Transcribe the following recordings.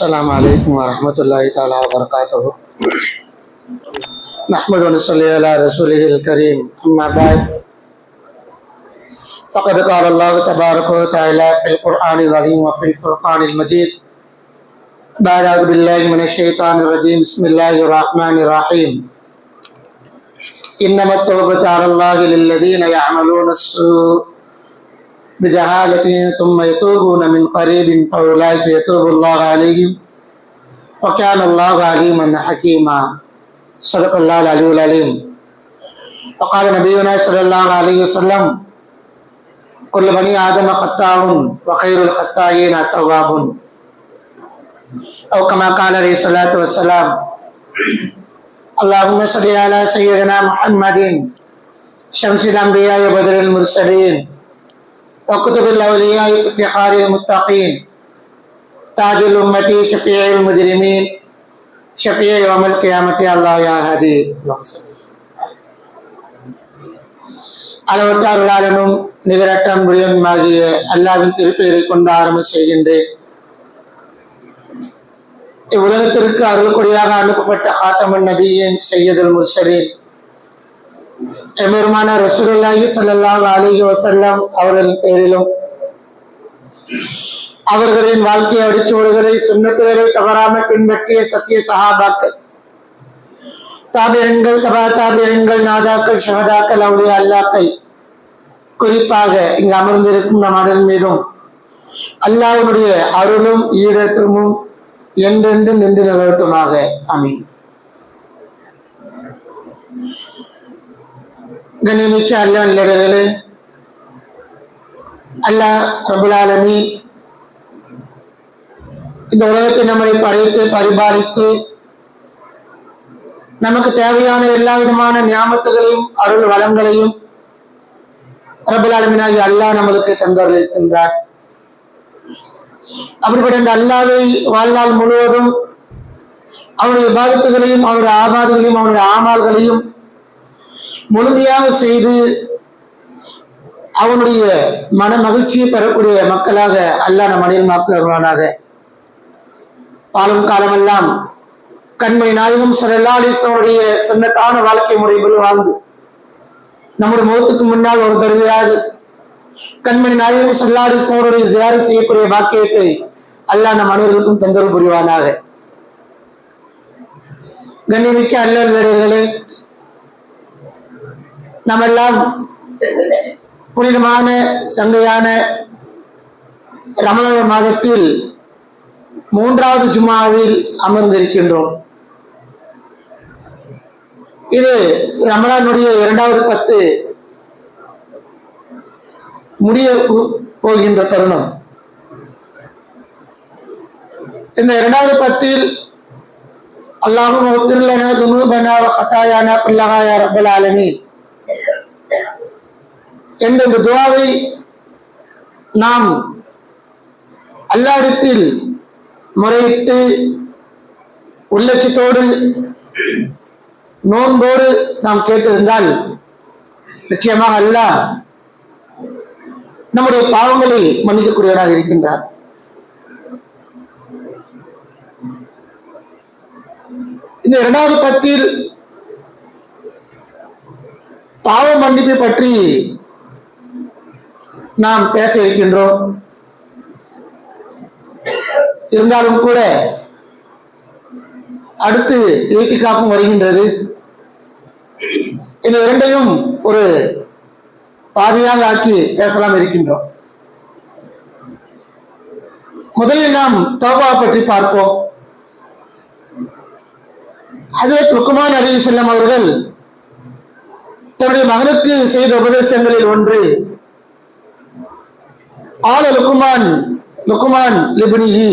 السلام عليكم ورحمة الله تعالى وبركاته. نحمد ونصلي على رسوله الكريم. أما بعد، فقد قال الله تبارك وتعالى في القرآن العظيم وفي الفرقان المجيد بعد أعوذ بالله من الشيطان الرجيم. بسم الله الرحمن الرحيم. إنما التوبة على الله للذين يعملون السوء بجهالة ثم يتوبون من قريب فأولئك يتوب الله عليهم وكان الله عليما حكيما. صدق الله العلي العليم. وقال نبينا صلى الله عليه وسلم: كل بني آدم خطاء وخير الخطائين التواب. أو كما قال عليه الصلاة والسلام: اللهم صل على سيدنا محمد شمس الأنبياء وبدر المرسلين وكتب الأولياء وافتخار المتقين تاج الأمة شفيع المجرمين شفيع يوم القيامة الله يا هادي. அளவற்ற அருளாளனும் நிகரற்ற அன்புடையனுமாகிய அல்லாஹ்வின் திருப்பெயரை கொண்டு ஆரம்பம் செய்கின்றேன். இவ்வுலகத்திற்கு அருள்கொடியாக அனுப்பப்பட்ட ஹாத்தமுன் நபியின் சையதுல் முர்சலீன் எம்பெருமான ரசூலுல்லாஹி ஸல்லல்லாஹு அலைஹி வஸல்லம் அவர்களின் பெயரிலும் அவர்களின் வாழ்க்கை அடிச்சுவடுகளை சுன்னத்துகளை தவறாமல் பின்பற்றிய சத்திய சஹாபாக்கள், தாபியன்கள், தபா தாபியன்கள், நாதாக்கள், ஷஹதாக்கள், அவுலியா அல்லாக்கள், குறிப்பாக இங்கு அமர்ந்திருக்கும் நம் அனைவரின் மீதும் அல்லாஹ்வுடைய அருளும் ஈடேற்றமும் என்றென்று நின்று நிலவட்டுமாக. ஆமீன். கண்ணியமிக்க அல்லாஹ் நல்லடியார்களே, அல்லாஹ் ரப்பல் ஆலமீன் இந்த உலகத்தை நம்மை படைத்து பரிபாலித்து நமக்கு தேவையான எல்லா விதமான நியாமத்துகளையும் அருள் வளங்களையும் ரப்பல் ஆலமீன் ஆகிய அல்லாஹ் நம்மளுக்கு தந்திருக்கின்றார். அப்படிப்பட்ட இந்த அல்லாஹ்வை வாழ்நாள் முழுவதும் அவருடைய இபாதத்துகளையும் அவருடைய ஆபாதங்களையும் அவருடைய ஆமால்களையும் முழுமையாக செய்து அவனுடைய மன மகிழ்ச்சியை பெறக்கூடிய மக்களாக அல்லாஹ் நம் அனைவருமாக்குவானாக. பாலும் காலமெல்லாம் கண்மணி நாயகம் ஸல்லல்லாஹு அலைஹி வஸல்லம் உடைய சுன்னத்தான வாழ்க்கை முறையில் வாழ்ந்து நம்முடைய முகத்துக்கு முன்னால் ஒரு தடவையாவது கண்மணி நாயகம் ஸல்லல்லாஹு அலைஹி வஸல்லம் உடைய ஜியாரத் செய்யக்கூடிய பாக்கியத்தை அல்லாஹ் நம் அனைவருக்கும் தந்தருள் புரிவானாக. கண்ணியமிக்க அல்லாஹ்விடர்களே, நாமெல்லாம் புனிதமான சங்கையான ரமலான் மாதத்தில் 3வது ஜும்ஆவில் அமர்ந்திருக்கின்றோம். இது ரமலானுடைய 2வது 10 முடிய போகின்ற தருணம். இந்த 2வது 10ல் அல்லாஹும்ம இக்ஃபிர் லனா துனூபனா வ கதாயானா குல்லஹா யா ரப்பல் ஆலமீன் என்ற இந்த துஆவை நாம் அல்லாஹ்விடத்தில் முறையிட்டு உள்ளச்சத்தோடு நோன்போடு நாம் கேட்டிருந்தால் நிச்சயமாக அல்லாஹ் நம்முடைய பாவங்களை மன்னிக்கக்கூடியவராக இருக்கின்றார். இந்த 2வது 10ல் பாவ மன்னிப்பை பற்றி நாம் பேச இருக்கின்றோம். இருந்தாலும் கூட அடுத்து இத்திகாஃபும் வருகின்றது. இந்த இரண்டையும் ஒரு பாதியாக ஆக்கி பேசலாம் இருக்கின்றோம். முதலில் நாம் தௌபா பற்றி பார்ப்போம். ஹஜ்ரத் லுக்மான் அலைஹிஸ்ஸலாம் அவர்கள் தன்னுடைய மகனுக்கு செய்த உபதேசங்களில் ஒன்று, ஆல லுக்மான் லுக்மான் லிப்னிஹி,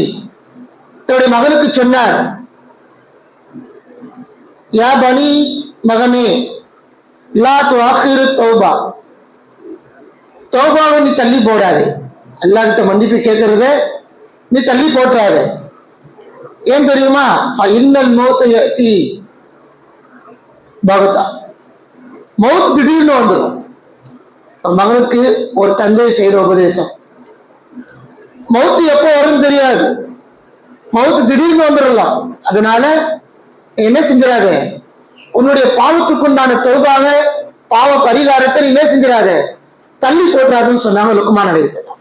தன்னுடைய மகனுக்கு சொன்னார், யா பனி, மகனே, லா துஆখিரு தௌபா, தௌபாவை நீ தள்ளி போடாதே. அல்லாஹ்கிட்ட மன்னிப்பு கேட்கறத நீ தள்ளி போட்டுறாத. ஏன் தெரியுமா? ஃபஇன்னல் மௌத யஅதி பகதா, மௌத் திடீர்னு வந்துடும். மகனுக்கு ஒரு தந்தை செய்த உபதேசம். மௌத்து எப்போ வரும் தெரியாது. மவுத்து திடீர்னு வந்துடலாம். அதனால என்ன செஞ்சிடாத, உன்னுடைய பாவத்துக்குண்டான தௌபாவ பாவ பரிகாரத்தை நீ என்ன செஞ்சிடாத, தள்ளி போட்டுறாதுன்னு சொன்னாங்க லுக்மான் அலைஹிஸ்ஸலாம்.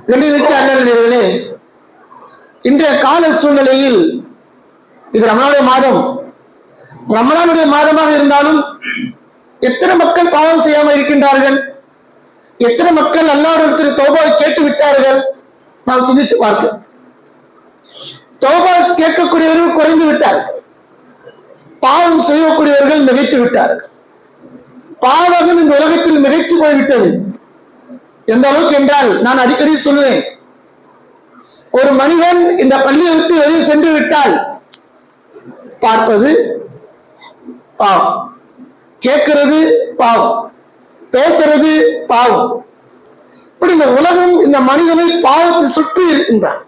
கண்ணியமிக்க அண்ணர்களே, இன்றைய கால சூழ்நிலையில் இது ரமலானுடைய மாதம். ரமலானுடைய மாதமாக இருந்தாலும் எத்தனை மக்கள் பாவம் செய்யாமல் இருக்கின்றார்கள், எத்தனை மக்கள் அல்லாஹ்விடத்தில் தௌபாவை கேட்டு விட்டார்கள். நாம் சிந்தித்து பார்க்க, தௌபா கேட்கக்கூடியவர்கள் குறைந்து விட்டார்கள், பாவம் செய்யக்கூடியவர்கள் மிகைத்து விட்டார்கள். பாவம் இந்த உலகத்தில் மிகைத்து போய்விட்டது. எந்த அளவுக்கு என்றால், நான் அடிக்கடி சொல்லுவேன், ஒரு மனிதன் இந்த பள்ளியை விட்டு வெளியே சென்று விட்டால் பார்ப்பது பாவம், கேட்கிறது பாவம், பேசுறது பாவம். இப்படி இந்த உலகம் இந்த மனிதனை பாவத்தை சுற்றி இருக்கின்றான்.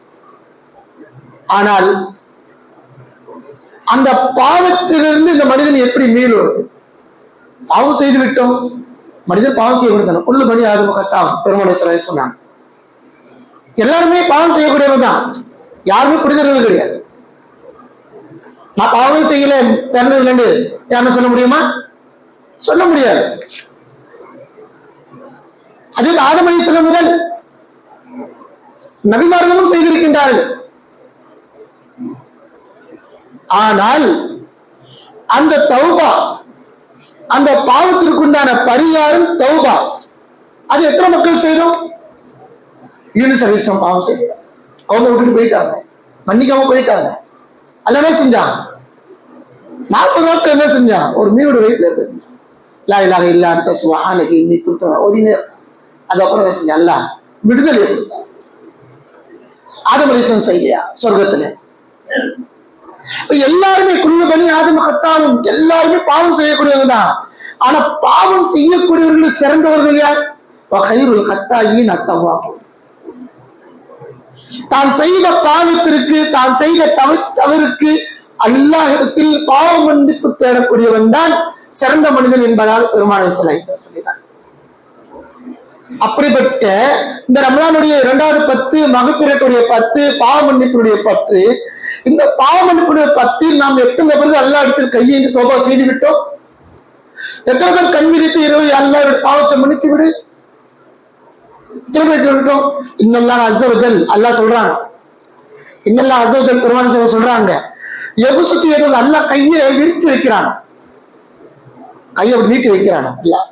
ஆனால் அந்த பாவத்திலிருந்து இந்த மனிதன் எப்படி மீளுவது? பாவம் செய்து விட்டோம், மனிதன் பாவம் செய்யக்கூடாது. கொள்ளு மணி ஆகும் கத்தாம் பெருமாளை சொன்னாங்க. எல்லாருமே பாவம் செய்யக்கூடியவங்க தான், யாருமே புரிதல்கள் கிடையாது. நான் பாவம் செய்யல பிறந்ததுல யாருன்னு சொல்ல முடியுமா? சொல்ல முடியாது. அது ஆதம் அலைஹிஸ்ஸலாம் முதல் நபிமார்களும் செய்திருக்கின்றார்கள். ஆனால் அந்த தௌபா, அந்த பாவத்திற்குண்டான பரிகாரம் தௌபா, அது எத்தனை மக்கள் செய்தோம்? யூனுஸ் அலைஹிஸ்ஸலாம் பாவம் செய்தாங்க, அவங்க விட்டுட்டு போயிட்டாங்க, மன்னிக்காம போயிட்டாங்க. அல்லவே செஞ்சான் 40 நாட்கள் என்ன செஞ்சான்? ஒரு மீனோட வயிற்றுல இருக்கு, லா இலாஹ இல்லா அன்த சுப்ஹானக இன்னி குன்து ஓதினே. அதுக்கப்புறம் என்ன செஞ்சான்? அல்லாஹ் விடுதலை கொடுத்தான். ஆதம் அலைஹிஸ்ஸலாம் செய்யலையா சொர்க்கத்துல? எல்லாருமே குல்லு பனி ஆதம் கத்தாவும், எல்லாருமே பாவம் செய்யக்கூடியவங்க தான். ஆனா பாவம் செய்யக்கூடியவர்கள் சிறந்தவர்கள் யார்? வகைருல் கத்தாயின் அத்தவாபு. தான் செய்த பாவத்திற்கு, தான் செய்த தவறுக்கு அல்லாஹ்விடத்தில் பாவ மன்னிப்பு தேடக்கூடியவன் தான் சிறந்த மனிதன் என்பதாக பெருமானார் ஸல்லல்லாஹு அலைஹி சொல்லினார். அப்படிப்பட்ட இந்த ரமலானுடைய 2வது 10 மகஃபிரத்துடைய 10 பாவ மன்னிப்புடைய 10, இந்த பாவ மன்னிப்புடைய 10 நாம் எத்தனை பேருக்கு அல்லாஹ்விடத்தில் கையேந்தி தௌபா செய்து விட்டோம்? எத்தனை பேர் கண் விழித்து இரவு அல்லாஹ்வுடைய பாவத்தை மன்னித்து விடு? எத்தனை பேர் சொல்லிட்டோம்? இன்னல்லாஹ் அஸ்ஸ வஜல், அல்லாஹ் சொல்றாங்க, இன்னல்லாஹ் அஸ்ஸ வஜல் பெருமானார் சொல்றாங்க, எபுசுத்து ஏதோ அல்லாஹ் கையை விரிச்சு வைக்கிறான், கையை நீட்டி வைக்கிறான். அல்லாஹ்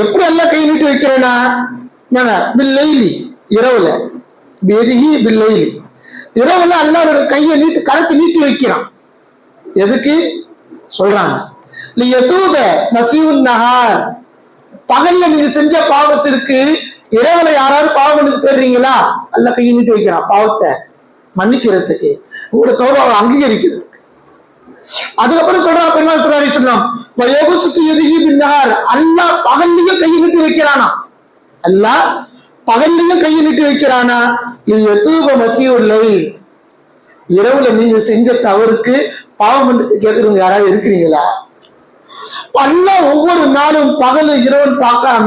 எப்படி அல்லாஹ் கை நீட்டி வைக்கிறேன்னா, பில்லைலி இரவுல, பேதிஹி பில்லைலி இரவுல அல்லாஹ்வோட கையை நீட்டி கரத்தை நீட்டி வைக்கிறான். எதுக்கு சொல்றாங்க? லியதூப மஸீஉன் நஹார், பகல்ல நீங்க செஞ்ச பாவத்திற்கு இரவுல யாராவது பாவம் பெறுறீங்களா, அல்லாஹ் கையை நீட்டி வைக்கிறான் பாவத்தை மன்னிக்கிறதுக்கு, உங்களோட தௌபாவை அங்கீகரிக்கிறதுக்கு. அதுக்கப்புறம் சொல்றாங்க பெருமானார் ஸல்லல்லாஹு அலைஹி வஸல்லம், வயபுசுத்து யதிஹி பின்னஹார், அல்லாஹ் பகல்லையும் கையை நீட்டி வைக்கிறானா, அல்லாஹ் பகல்லையும் கையை நீட்டி வைக்கிறானா, லியதூப மஸீஉல் லைல், இரவுல நீங்க செஞ்ச தவறுக்கு பாவம் மன்னிப்பு கேட்கறவங்க யாராவது இருக்கிறீங்களா? அல்லாஹ் ஒவ்வொரு நாளும் பகல் இரவு பார்க்காம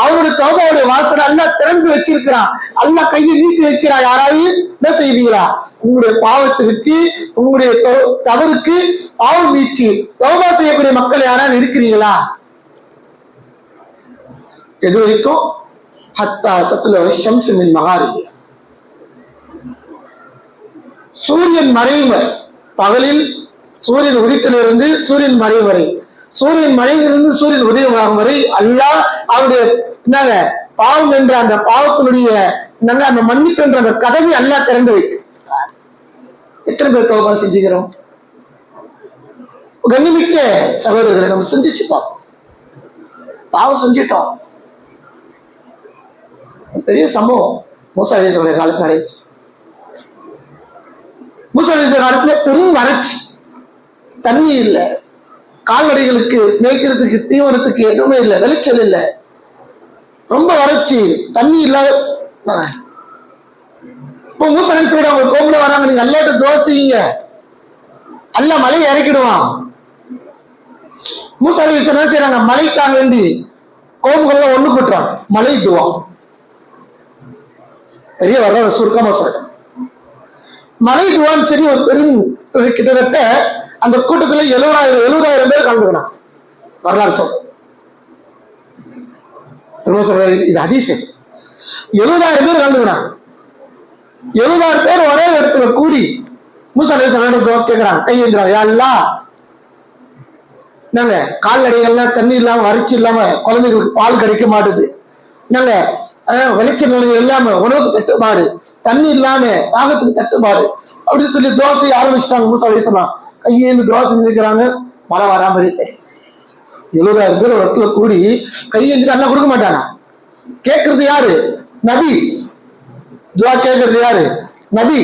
அவருடைய தௌபாவுடைய வாசலை அல்லாஹ் திறந்து வச்சிருக்கிறான். அல்லாஹ் கையை நீட்டி வைக்கிறான். யாராவது என்ன செய்வீங்களா? உங்களுடைய பாவத்திற்கு, உங்களுடைய தவறுக்கு பாவம் நீச்சி தௌபா செய்யக்கூடிய மக்கள் யாராவது இருக்கிறீங்களா? எது வரைக்கும்? ஹத்தா தத்லு ஷம்ஸு மின் மகாரிபிஹா, சூரியன் மறையும் வரை, பகலில் சூரியன் உதித்திலிருந்து சூரியன் மறையும் வரை, சூரியன் மறையிலிருந்து சூரியன் உதயமாகும் வரை அல்லாஹ் அவருடைய என்னங்க பாவம் என்ற அந்த பாவத்தினுடைய அந்த மன்னிப்பு என்ற அந்த கதவை அல்லாஹ் திறந்து வைக்கிறார். எத்தனை பேர் தௌபா செஞ்சுக்கிறோம்? கண்ணிமிக்க சகோதரர்களை நம்ம சிந்திச்சு பார்ப்போம். பாவம் செஞ்சிட்டோம், பெரிய சம்பவம் மூசா அலைஹிஸ்ஸலாம் காலத்துல நடந்துச்சு. மூசா அலைஹிஸ்ஸலாம் காலத்துல பெரும் வறட்சி, தண்ணி இல்லை, கால்நடைகளுக்கு மேய்க்கிறதுக்கு தீவனத்துக்கு எதுவுமே இல்லை, வெளிச்சல் இல்லை, ரொம்ப வறட்சி, தண்ணி இல்லாத. இப்போ மூசா அலைஹிஸ்ஸலாம் அவங்க கோபுல வராங்க, நீங்க அல்லாஹ்ட்ட துஆ செய்யுங்க, அல்லாஹ் மலையை இறக்கிடுவான். மூசா அலைஹிஸ்ஸலாம் என்ன செய்றாங்க? மலைக்காக வேண்டி கோபுகள்லாம் ஒண்ணு கூட்டுறாங்க, மலை துஆ. பெரிய வரலாறு சுருக்கமா சொல்றேன். மலை துவான்னு சொல்லி ஒரு பெரும் கிட்டத்தட்ட அந்த கூட்டத்துல 70,000 பேர் கலந்துக்கணும். வரலாறு சொல்றேன், இது அதிசயம். 70,000 பேர் கலந்துக்கிறான். 70,000 பேர் ஒரே இடத்துல கூடி மூசா அலைஹிஸ்ஸலாம் கேட்கிறாங்க, கையேந்திராங்க. யா அல்லாஹ், நாங்க கால்நடைகள்லாம் தண்ணி இல்லாம வறட்சி இல்லாம குழந்தைகளுக்கு பால் கிடைக்க மாட்டுது, நாங்க விளைச்சல் நிலையம் இல்லாம உணவுக்கு தட்டுப்பாடு, தண்ணி இல்லாம தாகத்துக்கு தட்டுப்பாடு அப்படின்னு சொல்லி தோசை ஆரம்பிச்சுட்டாங்க. மூசா அலைஹிஸ்ஸலாம் கையேந்து தோசை நிற்கிறாங்க. மழை வராம இருக்கு. 70,000 பேர் ஒரு இடத்துல கூடி கையேந்திட்டு எல்லாம் கொடுக்க மாட்டானா? கேட்கறது யாரு? நபி. துவா கேட்கறது யாரு? நபி.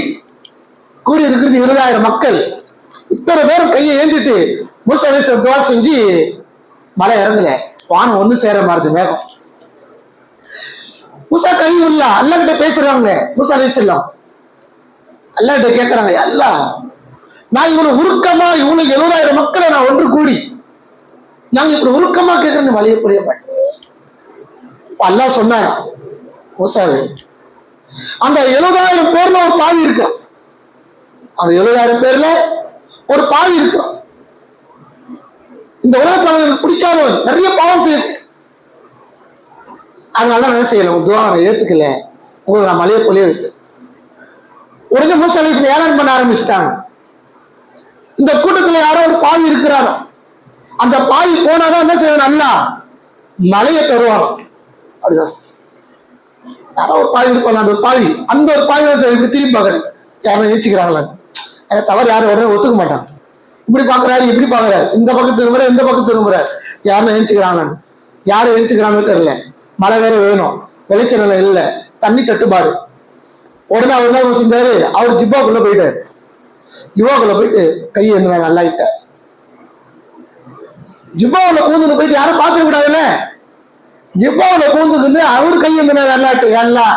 கூடி இருக்கிறது 20,000 மக்கள். இத்தனை பேரும் கையை ஏந்திட்டு மூசா அலைஹிஸ்ஸலாம் துவா செஞ்சு மழை இறங்கல. வானம் ஒண்ணு சேர மாறுது, மேகம். மூசா கலீமுல்லா அல்லாஹ் கிட்ட பேசுறாங்க. மூசா அலைஹிஸ்ஸலாம் அல்லாஹ் கிட்ட கேட்கறாங்க, அல்லாஹ், நான் இவ்வளவு உருக்கமா இவ்வளவு 70,000 மக்களை நான் ஒன்று கூடி நாங்க இப்படி உருக்கமா கேட்கறது மழையை புரிய மாட்டேன். அல்லாஹ் சொன்னாங்க, மூசாவே, அந்த 70,000 பேர்ல ஒரு பாவி இருக்கு. அந்த 70,000 பேர்ல ஒரு பாவி இருக்கு. இந்த உலகத்துல அவங்களுக்கு பிடிக்காதவன், நிறைய பாவம் செய்ய. அதனால என்ன செய்யல, துவா ஏத்துக்கல, உங்களுக்கு நான் மழையை பொழிய வைக்க. உடனே மூசா அலைஹிஸ்ஸலாம் ஏளனம் பண்ண ஆரம்பிச்சுட்டாங்க. இந்த கூட்டத்துல யாரோ ஒரு பாவி இருக்கிறாரோ, அந்த பாவி போனாதான் என்ன செய்யணும், அல்லாஹ் மழையை தருவாங்க. அப்படிதான் யாரோ ஒரு பாவி இருப்பாங்க. அந்த ஒரு பாவி, அந்த ஒரு பாவி இப்படி திரும்பி பாக்குறேன், யாரும் யோசிக்கிறாங்களான்னு. தவறு யாரும் உடனே ஒத்துக்க மாட்டாங்க. இப்படி பாக்குறாரு, இப்படி பாக்குறாரு, இந்த பக்கத்து திரும்புறாரு, இந்த பக்கத்து திரும்புறாரு, யாரும் எழுச்சிக்கிறாங்களான்னு. யாரும் எழுச்சிக்கிறாங்கன்னு தெரியல. மழை வேற வேணும், விளைச்சல் நிலை இல்லை, தண்ணி தட்டுப்பாடு. உடனே அவர் என்ன செஞ்சாரு, அவர் ஜிப்பாக்குள்ள போயிட்டாரு. ஜிப்பாக்குள்ள போயிட்டு கையை என்ன நல்லா விட்டார். ஜிப்பாவுல பூந்துன்னு போயிட்டு யாரும் பார்க்க கூடாதுல்ல. ஜிப்பாவுல பூந்துக்குன்னு அவரு கையை என்ன நல்லாட்டு. எல்லாம்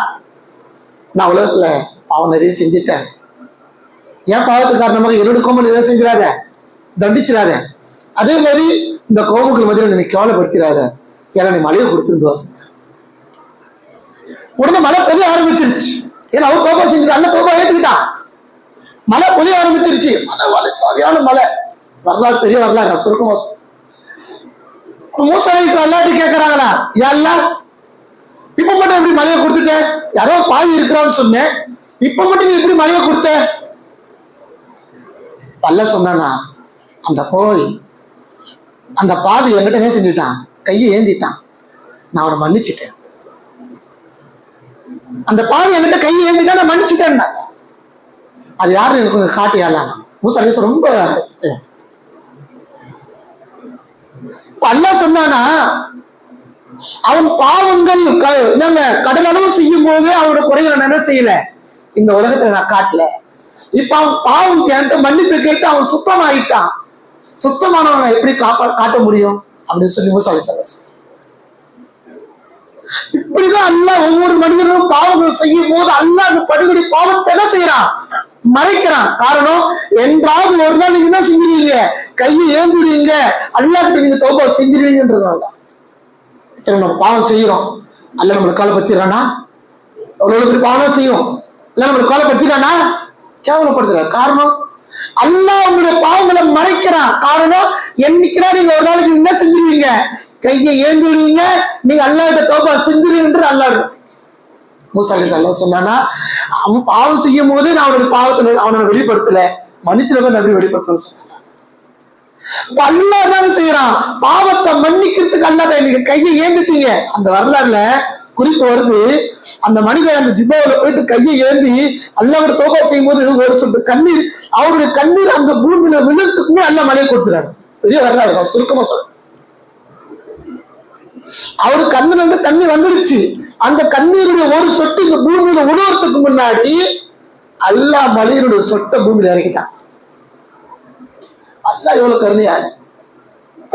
நான் உலகத்துல பாவம் நிறைய செஞ்சுட்டேன், என் பாவத்துக்கு காரணமாக என்னோட கோமம் நிறைய செஞ்சிடாத, தண்டிச்சிடாத. அதே மாதிரி இந்த கோமுக்கள் மத்தியில் நீ கேவலப்படுத்திடாத, ஏன்னா நீ மழையை கொடுத்துருந்து வாசம். உடனே மழை பொழிய ஆரம்பிச்சிருச்சு. ஏன்னா அவர் கோபம் செஞ்சுட்டு அந்த கோபம் ஏற்றுக்கிட்டான். மழை பொழிய ஆரம்பிச்சிருச்சு. மழை சரியான மழை. வரலாறு, பெரிய வரலாறு, சுருக்கமா. மூசா அலைஹிஸ்ஸலாம் அல்லாஹ்ட்ட கேட்கறாங்களா, யா அல்லாஹ், இப்ப மட்டும் எப்படி மழையை கொடுத்துட்ட? யாரோ பாவி இருக்கிறான்னு சொன்னேன், இப்ப மட்டும் நீ எப்படி மழையை கொடுத்த? அல்லாஹ் சொன்னானா, அந்த பாவி என்கிட்ட என்ன செஞ்சுட்டான், கையை ஏந்திட்டான், நான் அவனை மன்னிச்சுட்டேன். அந்த பாவி என்கிட்ட கையை ஏந்திட்டா நான் மன்னிச்சுட்டேன். அது யாரும் எனக்கு காட்டியாலாம். மூசா அலைஹிஸ்ஸலாம் ரொம்ப அல்லாஹ் சொன்னானா, அவன் பாவங்கள் கடல் அளவு செய்யும் போது அவனோட குறைகளை நான் என்ன செய்யல, இந்த உலகத்துல நான் காட்டல. இப்ப அவன் பாவம் என்கிட்ட மன்னிப்பு கேட்டு அவன் சுத்தமாயிட்டான். சுத்தமானவனை எப்படி காட்ட முடியும் அப்படின்னு சொல்லி மூசா அலைஹிஸ்ஸலாம். இப்படிதான் அல்லாஹ் ஒவ்வொரு மனிதனும் பாவங்கள் செய்யும் போது அல்லாஹ் அந்த படுகொலை பாவத்தை என்ன செய்யறான், மறைக்கிறான். காரணம், என்றாவது ஒரு நாள் நீங்க என்ன செஞ்சிருவீங்க, கையை ஏந்துடுவீங்க, அல்லாஹ் கிட்ட நீங்க தௌபா செஞ்சிருவீங்கன்றதுனால நம்ம பாவம் செய்யறோம். அல்லாஹ் நம்மளை காலப்படுத்திடுறானா, எவ்வளவு பெரிய பாவம் செய்யும், அல்லாஹ் நம்மளை காலப்படுத்திடானா, கேவலப்படுத்துறான். காரணம், அல்லாஹ் உங்களுடைய பாவங்களை மறைக்கிறான். காரணம், என்னைக்குனா நீங்க ஒரு நாளைக்கு என்ன செஞ்சிருவீங்க, கையை ஏந்துடுவீங்க, நீங்க அல்லாஹ் கிட்ட தௌபா செஞ்சிருவீங்க. அல்லாஹ் மூசா அலைஹிஸ்ஸலாம் சொன்னானா, அவன் பாவம் செய்யும் போது நான் அவனுடைய பாவத்தை அவனை வெளிப்படுத்தல, மன்னிச்சிருக்க அப்படி வெளிப்படுத்த சொன்னான். அல்லாஹ் என்ன செய்யறான், பாவத்தை மன்னிக்கிறதுக்கு அல்லாஹ் நீங்க கையை ஏந்திட்டீங்க. அந்த வரலாறுல குறிப்பு வருது, அந்த மனிதன் அந்த ஜிப்பாவில போயிட்டு கையை ஏந்தி அல்லாஹ்வோட தௌபா செய்யும் போது ஒரு சொட்டு கண்ணீர், அவருடைய கண்ணீர் அந்த பூமியில விழுறதுக்கு அல்லாஹ் மழையை கொடுத்துறாரு. பெரிய வரலாறு, சுருக்கமா சொல்ற. அவரு கண்ணுல இருந்து தண்ணி வந்துடுச்சு. அந்த கண்ணீருடைய ஒரு சொட்டு இந்த பூமியில உணர்றதுக்கு முன்னாடி அல்லாஹ் மலையினுடைய சொட்டை பூமியில இறக்கிட்டான். அல்லாஹ் எவ்வளவு கருணையாரு.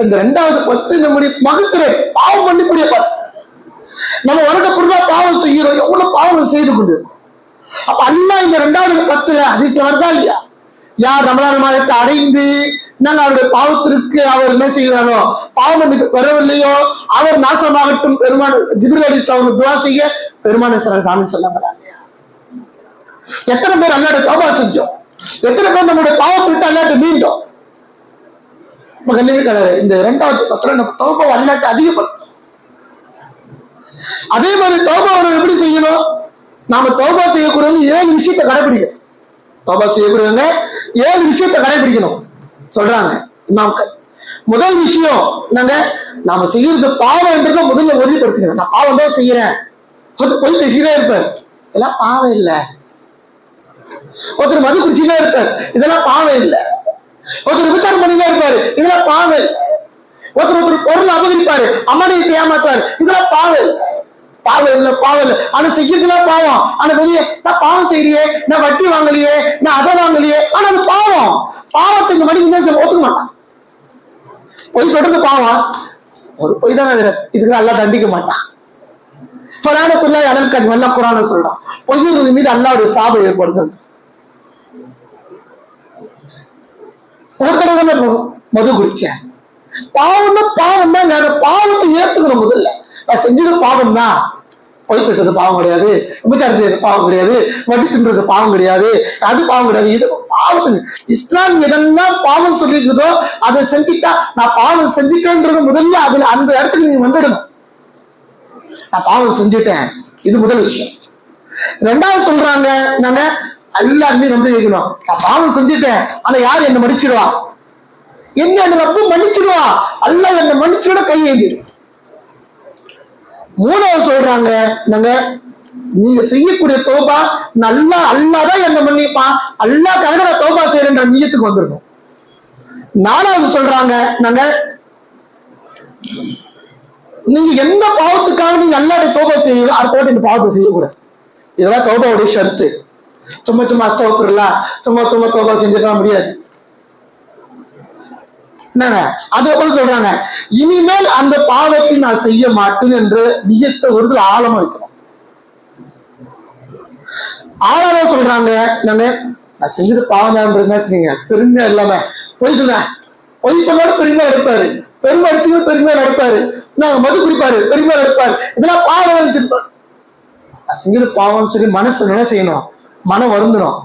இந்த 2வது 10 நம்முடைய மகத்துரை பாவம் பண்ணக்கூடிய 10. நம்ம வருட பொருளா பாவம் செய்யறோம், எவ்வளவு பாவம் செய்து கொண்டு. அப்ப அல்லாஹ் இந்த 2வது 10 ஹதீஸ்ல வருதா இல்லையா, யார் ரமலான் மாதத்தை அடைந்து நாங்கள் அவருடைய பாவத்திற்கு அவர் என்ன செய்கிறாரோ, பாவம் மன்னிப்பு பெறவில்லையோ, அவர் நாசமாகட்டும் பெருமான் ஜிப்ரீல் அலைஹிஸ்ஸலாம் துஆ செய்ய பெருமான் சாமி சொன்னாங்க. எத்தனை பேர் அல்லாட்ட தௌபா செஞ்சோம்? எத்தனை பேர் நம்முடைய பாவத்தை விட்டு அல்லாட்ட மீண்டோம்? இந்த 2வது பத்திரம் நம்ம தௌபா அல்லாட்ட அதிகப்படுத்தும். அதே மாதிரி தௌபா எப்படி செய்யணும்? நாம தௌபா செய்யக்கூடியவங்க 7 விஷயத்தை கடைபிடிக்கணும். தௌபா செய்யக்கூடியவங்க 7 விஷயத்தை கடைபிடிக்கணும் சொல்றாங்க இமாம்கள். முதல் விஷயம் நாம செய்யறது பாவம் என்றதை முதல்ல உறுதிப்படுத்திக்கணும். நான் பாவம் தான் செய்யறேன். பொய் பேசிக்கிட்டே இருப்பார், இதெல்லாம் பாவம் இல்லை. ஒருத்தர் மது குடிச்சுட்டே இருப்பார், இதெல்லாம் பாவம் இல்லை. ஒருத்தர் விசாரம் பண்ணிட்டே இருப்பாரு, இதெல்லாம் பாவம் இல்லை. ஒருத்தர் பொருள் அபகரிப்பாரு, அம்மானியத்தை ஏமாத்தாரு, இதெல்லாம் பாவம் இல்லை. பாவம் இல்லை, பாவம் இல்லை. ஆனா செய்யறதுலாம் பாவம். ஆனா வெளியே நான் பாவம் செய்யலையே, நான் வட்டி வாங்கலையே, நான் அதை வாங்கலையே, ஆனா அது பாவம். பாவத்தை இந்த மணிக்கு ஒத்துக்க மாட்டான். பொய் சொல்றது பாவம், ஒரு பொய் தான். இதுக்கு நல்லா தண்டிக்க மாட்டான். நல்லா குரான் சொல்றான், பொய்யர்கள் மீது அல்லாவுடைய சாபம் ஏற்படுகிறது. ஒரு தடவை மது குடிச்சேன், பாவம் தான், பாவம் தான். பாவத்தை ஏத்துக்கணும். முதல்ல நான் செஞ்சது பாவம் தான். பொய் பேசுறது பாவம் கிடையாது, விபச்சாரம் செய்யறது பாவம் கிடையாது, வட்டி தின்றது பாவம் கிடையாது, அது பாவம் கிடையாது. இது பாவத்துக்கு இஸ்லாம் எதெல்லாம் பாவம் சொல்லிருக்குதோ அதை செஞ்சுட்டா நான் பாவம் செஞ்சுட்டேன்றது முதல்ல அதுல அந்த இடத்துக்கு நீங்க வந்துடணும். நான் பாவம் செஞ்சுட்டேன், இது முதல் விஷயம். 2வது சொல்றாங்க, நாங்க எல்லாருமே நம்பி வைக்கணும். நான் பாவம் செஞ்சுட்டேன், ஆனா யாரு என்ன மன்னிச்சிடுவா? என்ன ரொம்ப மன்னிச்சிடுவா? அல்ல என்ன மன்னிச்சிட கையேந்தி. 3வது சொல்றாங்க, நீங்க செய்யக்கூடிய தௌபா நல்லா அல்லாதான் என்ன மன்னிப்பான், அல்லாஹ்க்காக நான் தௌபா செய்யறேன்ற நியத்துக்கு வந்துடணும். 4வது சொல்றாங்க, நீங்க எந்த பாவத்துக்காக நீங்க அல்லாஹ்ட்ட தௌபா செய்வீங்களோ அடுத்த இந்த பாவத்தை செய்யக்கூடாது. இதெல்லாம் தௌபாவுடைய ஷர்த்து. சும்மா சும்மா அஸ்தக்ஃபிருல்லாஹ் சும்மா சும்மா தௌபா செஞ்சுக்க முடியாது. அதே போல சொல்றாங்க, இனிமேல் அந்த பாவத்தை நான் செய்ய மாட்டேன் என்று நியத்தை ஒரு ஆழமா வைக்கணும். 6வது சொல்றாங்க, நான் செஞ்சது பாவம் தான் சொன்னீங்க, பெருமையா இல்லாம பொய் சொல்றேன். பொய் சொன்னாலும் பெருமையா எடுப்பாரு, பெருமை அடிச்சு பெருமையா நடப்பாரு, மது குடிப்பாரு, பெருமையா நடப்பாரு, இதெல்லாம் பாவம் வச்சிருப்பாரு. நான் செஞ்சது பாவம் சொல்லி மனசு என்ன செய்யணும்? மனம் வருந்தணும்.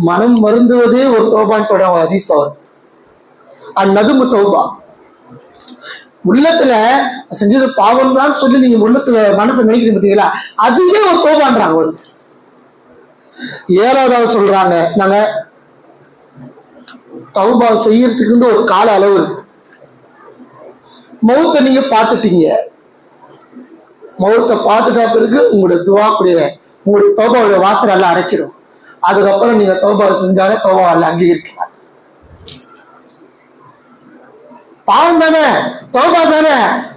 மனம் வருந்துவதே ஒரு தௌபான்னு சொல்றாங்க ஹதீஸ்ல. அந்நதுமு தௌபா. உள்ளத்துல செஞ்சது பாவம் தான் சொல்லி நீங்க உள்ளத்துல மனசை நினைக்கிறீங்க பார்த்தீங்களா, அதுவே ஒரு தௌபான்றாங்க. 7வது சொல்றாங்க, தௌபா செய்யறதுக்கு ஒரு கால அளவு இருக்கு. மௌத்தை நீங்க பார்த்துட்டீங்க, மௌத்தை பார்த்துட்டா பிறகு உங்களுடைய துவாக்குடைய உங்களுடைய தௌபாவுடைய வாசனை எல்லாம் அடைச்சிடும். அதுக்கப்புறம் நீங்க தௌபா செஞ்சாலே தௌபா எல்லாம் அங்கீகரிக்க மாட்டேன். பாவம் தானே, தௌபா தானே,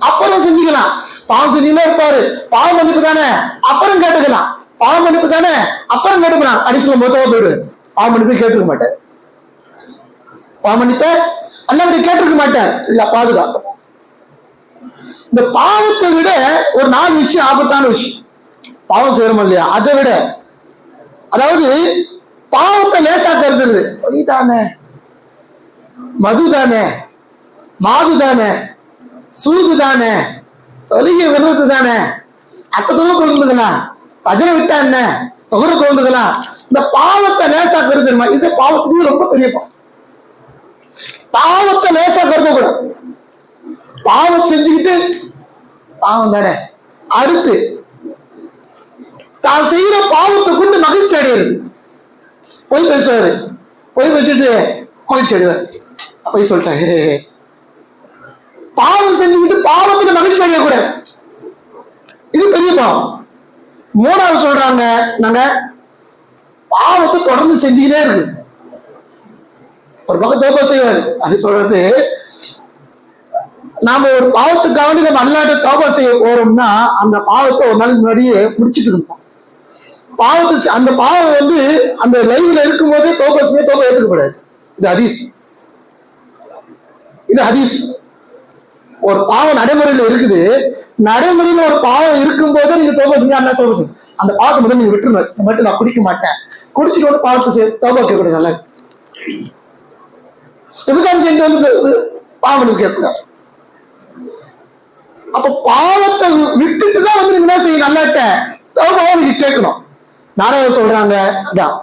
அப்புறம் செஞ்சுக்கலாம். பாவம் செஞ்சீங்கன்னா இருப்பாரு, பாவம் மன்னிப்பு தானே, அப்புறம் கேட்டுக்கலாம். பாவம் மன்னிப்பு தானே, அப்புறம் கேட்டுக்கலாம். அடிச்சுல மொத்தமா போயிடு. பாவம் மன்னிப்பு கேட்டுக்க மாட்டேன், பாவம் மன்னிப்ப அல்லாஹ்விட கேட்டிருக்க மாட்டேன். இல்ல பாதுகாப்பு. இந்த பாவத்தை விட ஒரு 4 விஷயம் ஆபத்தான விஷயம். பாவம் செய்யறோம் இல்லையா, அதை விட, அதாவது பாவத்தை லேசா கருதுறது. பொய் தானே, மது தானே, மாது தானே, சூது தானே, தொழுகை விருது தானே, அத்தனை தோன்றுக்கலாம், பஜனை விட்டா என்ன தொகுர தோன்றுக்கலாம். இந்த பாவத்தை லேசா கருதுமா, இது பாவத்துக்கு ரொம்ப பெரிய பாவம். பாவத்தை லேசா கருதக்கூடாது. பாவம் செஞ்சுக்கிட்டு பாவம் தானே, அடுத்து தான் செய்யற பாவத்தை கொண்டு மகிழ்ச்சி அடையிறது. பொய் பேசுவாரு, பொய் வச்சுட்டு மகிழ்ச்சி அடைவார். பொய் சொல்லிட்டாங்க, பாவம் செஞ்சுக்கிட்டு பாவத்துக்கு மகிழ்ச்சி அடையக்கூடாது, இது பெரிய பாவம். 3வது சொல்றாங்க, பாவத்தை தொடர்ந்து செஞ்சுக்கிட்டே இருக்கு. ஒரு பக்கம் தௌபா செய்வாரு, அது சொல்றது நாம ஒரு பாவத்துக்காக நம்ம அல்லாஹ்ட்ட தௌபா செய்ய போறோம்னா அந்த பாவத்தை ஒரு நாளைக்கு முன்னாடியே முடிச்சுட்டு இருப்போம். பாவத்தை அந்த பாவம் அந்த லைவ்ல இருக்கும் போதே தௌபா செய்ய தௌபா ஏற்றுக்கப்படாது. இது ஹதீஸ், இது ஹதீஸ். ஒரு பாவம் நடைமுறையில இருக்குது, நடைமுறையில ஒரு பாவம் இருக்கும் போதே நீங்க தௌபா செஞ்சா அல்லா தௌபா செய்யும். அந்த பாவத்தை மட்டும் நீங்க விட்டுருணும். இந்த மட்டும் நான் குடிக்க மாட்டேன், குடிச்சிட்டு வந்து பாவத்தை செய்ய தௌபா கேட்கக்கூடாது. நல்லா விபச்சாரம் செஞ்சு பாவம் கேட்கக்கூடாது. அப்ப பாவத்தை விட்டுட்டுதான் நீங்க என்ன செய்யணும், நல்லாட்ட தௌபாவை நீங்க கேட்கணும். 4வது சொல்றாங்க, அதான்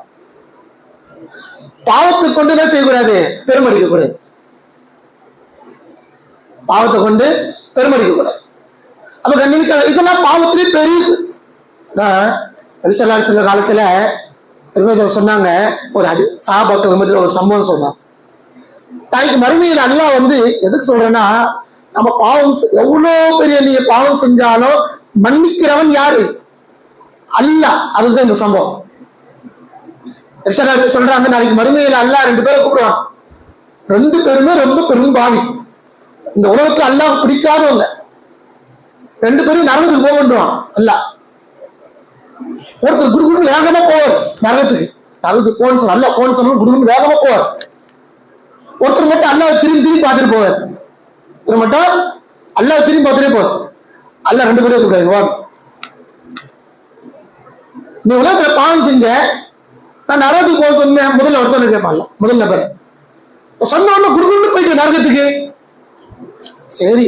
பாவத்தை கொண்டு என்ன செய்யக்கூடாது? பெருமடிக்க கூடாது. பாவத்தை கொண்டு பெருமடிக்க கூடாது. அப்ப கண்ணிமிக்க இதெல்லாம் பாவத்திலே பெருசு. சில காலத்துல சொன்னாங்க, ஒரு சாபாக்கள் மத்தியில ஒரு சம்பவம் சொன்னாங்க. தாய்க்கு மறுமையில் அல்லாஹ் வந்து எதுக்கு சொல்றேன்னா, நம்ம பாவம் எவ்வளவு பெரிய நீங்க பாவம் செஞ்சாலும் மன்னிக்கிறவன் யாரு? அல்லாஹ். அதுதான் இந்த சம்பவம். சொல்றாங்க, நாளைக்கு மறுமையில் அல்லாஹ் 2 பேரை கூப்பிடுவான். 2 பேருமே ரொம்ப பெரும் பாவி, இந்த உலகத்துல அல்லாஹ் பிடிக்காதவங்க. 2 பேரும் நரகத்துக்கு போகன்றான் அல்லாஹ். ஒருத்தர் குடுகுடு வேகமா போவார் நரகத்துக்கு போன்னு சொல்ல, அல்ல போன்னு சொன்னா குடுகுடு வேகமா போவார். ஒருத்தர் மட்டும் அல்லாஹ் திரும்பி பார்த்துட்டு போவார். ஒருத்தர் மட்டும் அல்லாஹ் திரும்பி பார்த்துட்டே போவார். அல்லாஹ் 2 பேரும் கூப்பிடாது. நீ உலகத்துல பாவம் செஞ்ச, நான் நரகத்துக்கு போக சொன்னேன். முதல்ல ஒருத்தர் கேட்பான்ல, முதல் நபர் சொன்ன உடனே குடுகுடு போயிட்டு நரகத்துக்கு. சரி,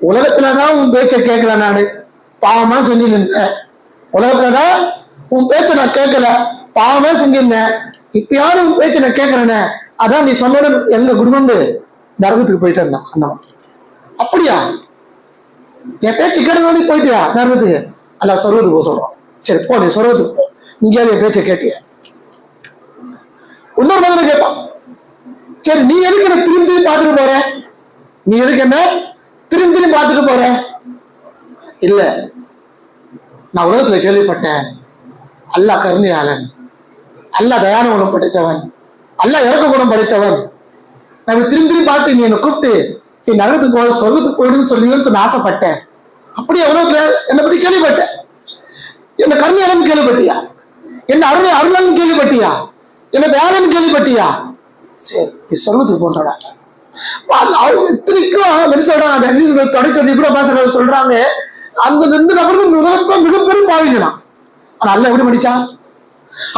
உலகத்துலதான் உன் பேச்ச கேட்கல, நானு பாவமா செஞ்சிருந்தேன். உலகத்துலதான் உன் பேச்ச நான் கேட்கல, பாவமா செஞ்சிருந்தேன். இப்பயாவது உன் பேச்ச நான் கேட்கறேனே, அதான் நீ சொன்ன எங்க குடும்பம் நரகத்துக்கு போயிட்டு இருந்தான். அண்ணா, அப்படியா? என் பேச்சு கேட்க போயிட்டியா நரகத்துக்கு? அல்ல சொர்வத்துக்கு போக சொல்றோம். சரி போ, நீ சொர்வத்துக்கு போ. இங்கேயாவது என் பேச்ச கேட்டிய? இன்னொரு மாதிரி கேட்பான். சரி, நீ எதுக்கு என்ன திரும்பி பார்த்துட்டு போற? நீ எதுக்கு என்ன திரும்பி பார்த்துட்டு போற? இல்ல, நான் உலகத்துல கேள்விப்பட்டேன், அல்லாஹ் கருணையாளன், அல்லாஹ் தயான குணம் படைத்தவன், அல்லாஹ் இறக்க குணம் படைத்தவன். நான் திரும்பி பார்த்து நீ என்னை கூப்பிட்டு சரி நரகத்துக்கு போக சொர்க்கத்துக்கு போயிடுன்னு சொல்லுவேன்னு ஆசைப்பட்டேன். அப்படியே உலகத்துல என்னை பத்தி கேள்விப்பட்டேன். என்ன கருணையாளன் கேள்விப்பட்டியா? என்ன அருளாளன் கேள்விப்பட்டியா? என்ன தயாளன் கேள்விப்பட்டியா? சரி, நீ சொர்க்கத்துக்கு போன்றா. சொல்றாங்க, அந்த 2 நபர்கள் உலகத்துல மிகப்பெரும் பாவிக்கலாம். ஆனா அல்லாஹ் எப்படி மன்னிச்சா?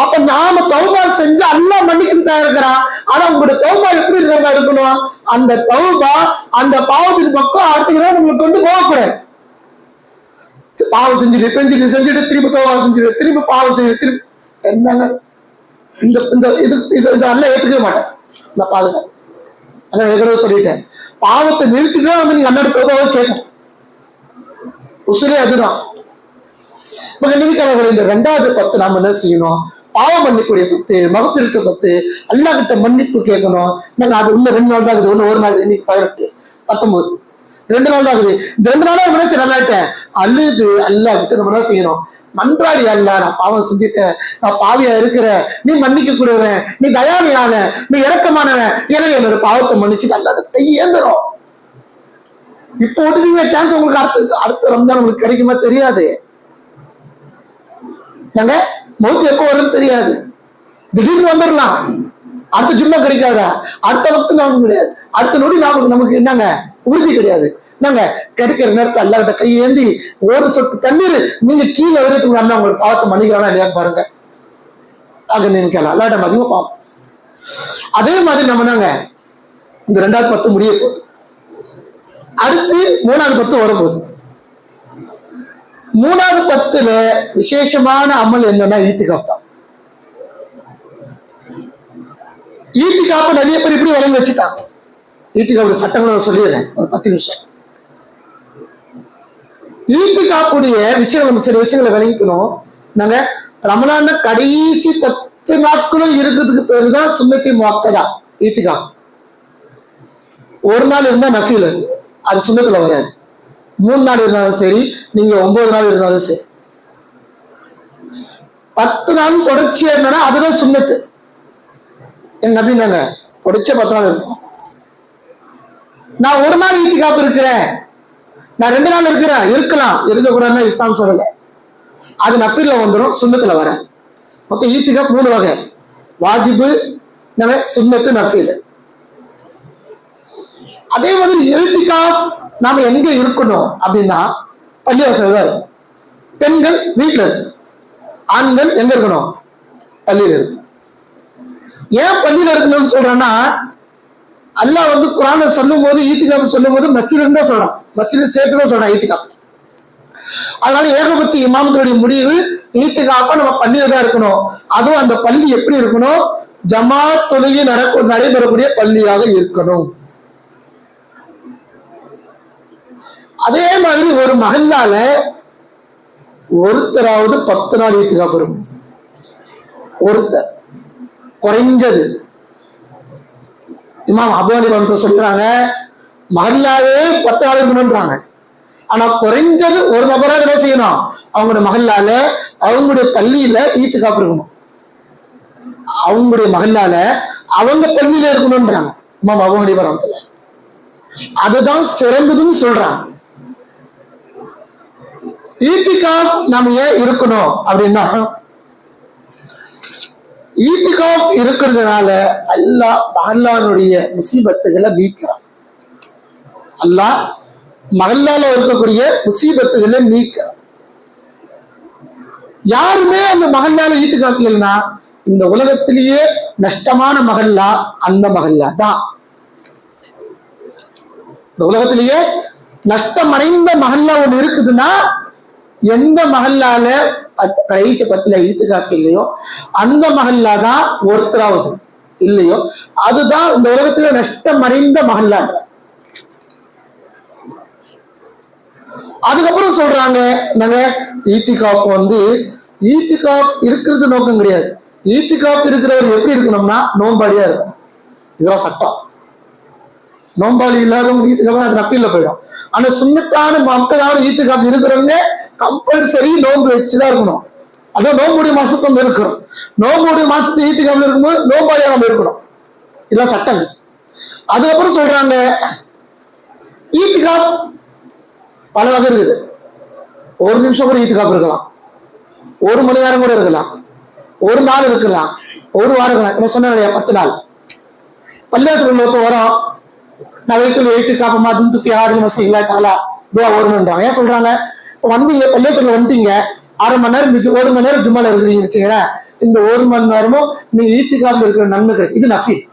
அப்ப நாம தௌபா செஞ்சு அல்லாஹ் மன்னிக்கிறது தயாரா இருக்கிறான். ஆனா உங்களுடைய தௌபா எப்படி இருக்கிறதா இருக்கணும்? அந்த தௌபா அந்த பாவத்தின் பக்கம் அடுத்த நம்மளுக்கு கொண்டு போகக்கூடாது. பாவம் செஞ்சுட்டு திருப்பி தௌபா செஞ்சுட்டு திருப்பி பாவம் செஞ்சு திருப்பி என்னங்க இந்த இது அல்ல ஏற்றுக்கவே மாட்டேன். நான் பாதுகாப்பு அதான் ஏற்கனவே சொல்லிட்டேன். பாவத்தை நிறுத்திட்டு வந்து நீங்க அண்ணாடு தௌபாவை கேட்கணும். உசுரே அதுதான். இந்த 2வது 10 நாம என்ன செய்யணும்? பாவ மன்னிப்புடைய 10, மகத்திருக்க 10, அல்லாஹ் கிட்ட மன்னிப்பு கேட்கணும். நாங்க அது உள்ள 2 நாள் தான் ஆகுது. ஒண்ணு ஒரு நாள், இன்னைக்கு 18, 19, 2 நாள் தான் ஆகுது. இந்த 2 நாளா என்ன நல்லாட்டேன் அழுது அல்லாஹ் கிட்ட நம்ம என்ன செய்யணும்? மன்றாடி, அல்ல நான் பாவம் செஞ்சுட்டேன், நான் பாவியா இருக்கிறேன், நீ மன்னிக்க கூடவன், நீ தயாரியான, நீ இறக்கமானவன், எனவே என்னோட பாவத்தை மன்னிச்சுட்டு அல்லாத கையேந்துடும். இப்போ விட்டுட்டீங்க சான்ஸ் உங்களுக்கு அடுத்த ரம்ஜான் உங்களுக்கு கிடைக்குமா தெரியாது. நாங்க மௌத்து எப்போ வரும்னு தெரியாது. திடீர்னு வந்துடலாம். அடுத்த ஜும்மா கிடைக்காதா? அடுத்த வக்து நமக்கு கிடையாது. அடுத்த நொடி நமக்கு என்னங்க உறுதி கிடையாது. நாங்க கிடைக்கிற நேரத்தை அல்லாஹ்கிட்ட கையேந்தி ஒரு சொட்டு தண்ணீர் நீங்க கீழே வரைக்கும் நல்லா உங்களுக்கு பாவத்தை மன்னிக்கிறானா இல்லையான்னு பாருங்க. ஆக நினைக்கலாம் அல்லாஹ்கிட்ட அதிகமா பாவம். அதே மாதிரி நம்ம நாங்க இந்த 2வது 10 முடிய போகுது. அடுத்து 3வது 10 வரும்போது 3வது 10ல விசேஷமான அமல் என்னன்னா ஈத்திகாப் தான். ஈத்திகாப்ப நிறைய பேர் இப்படி வழங்கி வச்சுட்டாங்க. ஈத்திகாப்புடைய சட்டங்களை சொல்லிடுறேன் ஒரு 10 நிமிஷம். ஈத்திகாப்புடைய விஷயம் நம்ம சில விஷயங்களை விளங்கிக்கணும். நாங்க ரமலான கடைசி 10 நாட்களும் இருக்கிறதுக்கு பேருதான் சுன்னத்தி முஅக்கதா ஈத்திகாப். ஒரு நாள் இருந்தா நஃபீல், அது சுன்னத்துல வராது. 3 நாள் இருந்தாலும் சரி, நீங்க 9 நாள் இருந்தாலும் சரி, 10 நாள் தொடர்ச்சியா இருந்தா அதுதான் சுன்னத்து. என் நபி நாங்க தொடர்ச்சியா 10 நாள் இருக்கும். நான் ஒரு நாள் ஈத்திகாப் இருக்கிறேன், நான் 2 நாள் இருக்கிறேன், இருக்கலாம், இருக்கக்கூடாதுன்னா இஸ்லாம் சொல்லல. அது நஃபீல்ல வந்துடும், சுன்னத்துல வர. மொத்தம் ஈத்திகாப் 3 வகை: வாஜிபு, சுன்னத்து, நஃபீல். அதே மாதிரி இத்திகாப் நாம எங்க இருக்கணும் அப்படின்னா பள்ளிவாசல் தான் இருக்கும். பெண்கள் வீட்டுல இருக்கு, ஆண்கள் எங்க இருக்கணும்? பள்ளியில இருக்கு. ஏன் பள்ளியில இருக்கணும்னு சொல்றேன்னா, அல்லாஹ் வந்து குர்ஆன்ல சொல்லும் போது ஈத்திகாப் சொல்லும் போது மஸ்ஜித் தான் சொல்றான், மஸ்ஜித் சேர்த்துதான் சொல்றான் ஈத்திகாப். அதனால ஏகபத்தி இமாமத்துடைய முடிவு ஈத்திகாப்பா நம்ம பள்ளியில தான் இருக்கணும். அதுவும் அந்த பள்ளி எப்படி இருக்கணும்? ஜமாத் தொழுகை நடைபெறக்கூடிய பள்ளியாக இருக்கணும். அதே மாதிரி ஒரு மஹல்லால ஒருத்தராவது 10 நாள் ஈத்திகாப் இருக்கும். ஒருத்தர் குறைஞ்சது. இமாம் அபூ ஹனீஃபா சொல்றாங்க மஹல்லாவே 10 நாள் இருக்கணும்ன்றாங்க. ஆனா குறைஞ்சது ஒரு நபராக என்ன செய்யணும், அவங்களுடைய மஹல்லால அவங்களுடைய பள்ளியில ஈத்திகாப் இருக்கணும். அவங்களுடைய மஹல்லால அவங்க பள்ளியில இருக்கணும்ன்றாங்க இமாம் அபூ ஹனீஃபா ரஹ்மத்துல்லாஹி. அதுதான் சிறந்ததுன்னு சொல்றாங்க. ஈத்திகாப் நாம ஏன் இருக்கணும் அப்படின்னா, ஈத்திகாப் இருக்கிறதுனால அல்லாஹ் மஹல்லானுடைய முசீபத்துகளை நீக்கிறான். அல்லாஹ் மஹல்லால இருக்கக்கூடிய முசீபத்துகளை நீக்கிறான். யாருமே அந்த மஹல்லால ஈத்திகாப் இல்லைன்னா இந்த உலகத்திலேயே நஷ்டமான மஹல்லா அந்த மஹல்லா தான். இந்த உலகத்திலேயே நஷ்டமடைந்த மஹல்லா ஒண்ணு இருக்குதுன்னா எந்த மஹல்லால கடைசி 10 ஈத்திகாப் இல்லையோ அந்த மஹல்லா தான் ஒருத்தராவது இல்லையோ அதுதான் இந்த உலகத்துல நஷ்டமடைந்த மஹல்லா. அதுக்கப்புறம் சொல்றாங்க நாங்க ஈத்திகாப் ஈத்திகாப் இருக்கிறது நோக்கம் கிடையாது. ஈத்திகாப் இருக்கிறவர் எப்படி இருக்கணும்னா நோம்பாளியா இருக்கும். இதெல்லாம் சட்டம். நோம்பாளி இல்லாதவங்க ஈத்திகாப் அது நப்பில போயிடும். ஆனா சுன்னத்தான மக்களான ஈத்திகாப் இருக்கிறவங்க கம்பல்சரி நோன்பு வச்சுதான் இருக்கணும். அதான் நோம்புடைய மாசத்துல இருக்கிறோம். நோம்புடைய மாசத்து ஈத்திகாப்ல இருக்கும்போது நோம்பாளியா நம்ம இருக்கணும். இதெல்லாம் சட்டங்கள். அதுக்கப்புறம் சொல்றாங்க ஈத்திகாப் பல வகை இருக்குது. 1 நிமிஷம் கூட ஈத்திகாப் இருக்கலாம், 1 மணி நேரம் கூட இருக்கலாம், 1 நாள் இருக்கலாம், 1 வாரம் இருக்கலாம். சொன்ன 10 நாள் பள்ளியாசல் வரும். நான் வைத்து ஈத்திகாப் மாதிரி துப்பி ஆறு மாசம் இல்ல காலா துவா வரும்ன்றாங்க. ஏன் சொல்றாங்க, வந்தீங்க பள்ளியாசல் வந்துட்டீங்க, 1/2 மணி நேரம் 1 மணி நேரம் ஜும்மால இருக்கிறீங்க வச்சுக்கிறேன், இந்த 1 மணி நேரமும் நீங்க ஈத்திகாப்ல இருக்கிற நன்மை கிடைக்கும். இது நஃபீல்.